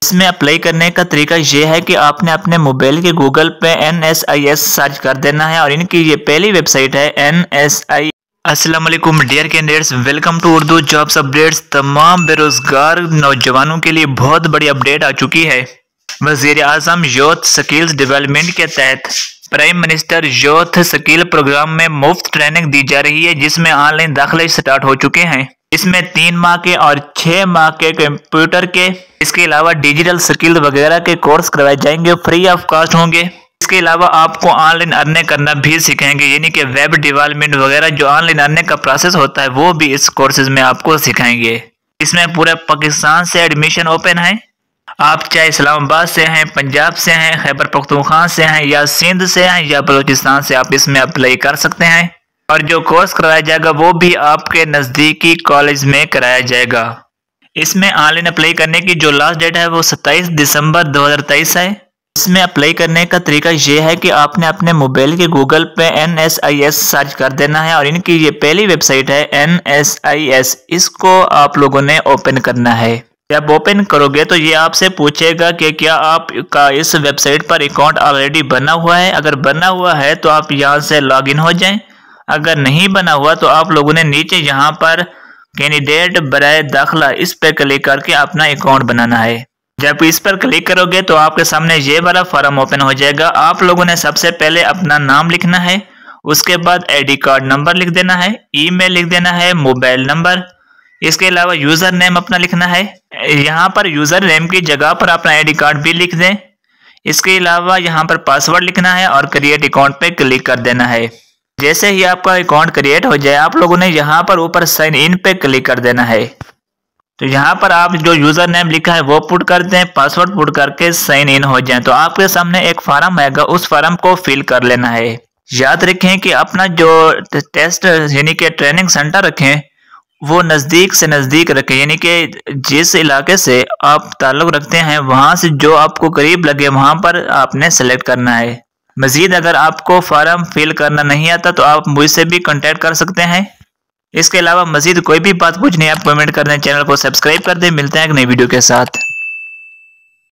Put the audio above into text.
इसमें अप्लाई करने का तरीका ये है कि आपने अपने मोबाइल के गूगल पे NSIS सर्च कर देना है और इनकी ये पहली वेबसाइट है NSI। अस्सलाम वालेकुम dear candidates, welcome to Urdu jobs updates. तमाम बेरोजगार नौजवानों के लिए बहुत बड़ी अपडेट आ चुकी है। वज़ीर आज़म यूथ स्किल्स डेवलपमेंट के तहत prime minister youth skill programme में मुफ्त ट्रेनिंग दी जा रही है, जिसमें ऑनलाइन दाखिले स्टार्ट हो चुके हैं। इसमें 3 माह के और 6 माह के कंप्यूटर के, इसके अलावा डिजिटल स्किल वगैरह के कोर्स करवाए जाएंगे, फ्री ऑफ कॉस्ट होंगे। इसके अलावा आपको ऑनलाइन अर्निंग करना भी सिखाएंगे, यानी कि वेब डेवलपमेंट वगैरह जो ऑनलाइन अर्निंग का प्रोसेस होता है वो भी इस कोर्सेज में आपको सिखाएंगे। इसमें पूरे पाकिस्तान से एडमिशन ओपन है। आप चाहे इस्लामाबाद से हैं, पंजाब से हैं, खैबर पख्तूनख्वा से हैं या सिंध से हैं या बलूचिस्तान से, आप इसमें अप्लाई कर सकते हैं। और जो कोर्स कराया जाएगा वो भी आपके नज़दीकी कॉलेज में कराया जाएगा। इसमें ऑनलाइन अप्लाई करने की जो लास्ट डेट है वो 27 दिसंबर 2023 है। इसमें अप्लाई करने का तरीका ये है कि आपने अपने मोबाइल के गूगल पे NSIS सर्च कर देना है और इनकी ये पहली वेबसाइट है NSIS। इसको आप लोगों ने ओपन करना है। जब ओपन करोगे तो ये आपसे पूछेगा कि क्या आपका इस वेबसाइट पर अकाउंट ऑलरेडी बना हुआ है। अगर बना हुआ है तो आप यहाँ से लॉगिन हो जाएं। अगर नहीं बना हुआ तो आप लोगों ने नीचे यहाँ पर कैंडिडेट बराए दाखिला, इस पर क्लिक करके अपना अकाउंट बनाना है। जब इस पर क्लिक करोगे तो आपके सामने ये वाला फॉर्म ओपन हो जाएगा। आप लोगों ने सबसे पहले अपना नाम लिखना है, उसके बाद ID कार्ड नंबर लिख देना है, ईमेल लिख देना है, मोबाइल नंबर, इसके अलावा यूजर नेम अपना लिखना है। यहाँ पर यूजर नेम की जगह पर अपना ID कार्ड भी लिख दें। इसके अलावा यहाँ पर पासवर्ड लिखना है और क्रिएट अकाउंट पे क्लिक कर देना है। जैसे ही आपका अकाउंट क्रिएट हो जाए आप लोगों ने यहाँ पर ऊपर साइन इन पे क्लिक कर देना है। तो यहाँ पर आप जो यूजर नेम लिखा है वो पुट कर दें, पासवर्ड पुट करके साइन इन हो जाएं। तो आपके सामने एक फॉर्म आएगा, उस फॉर्म को फिल कर लेना है। याद रखें कि अपना जो टेस्ट यानी कि ट्रेनिंग सेंटर रखें वो नज़दीक से नज़दीक रखें, यानी कि जिस इलाके से आप ताल्लुक़ रखते हैं वहाँ से जो आपको करीब लगे वहाँ पर आपने सेलेक्ट करना है। मजीद अगर आपको फॉर्म फिल करना नहीं आता तो आप मुझसे भी कांटेक्ट कर सकते हैं। इसके अलावा मजीद कोई भी बात पूछनी है आप कमेंट कर दें, चैनल को सब्सक्राइब कर दें। मिलते हैं एक नई वीडियो के साथ।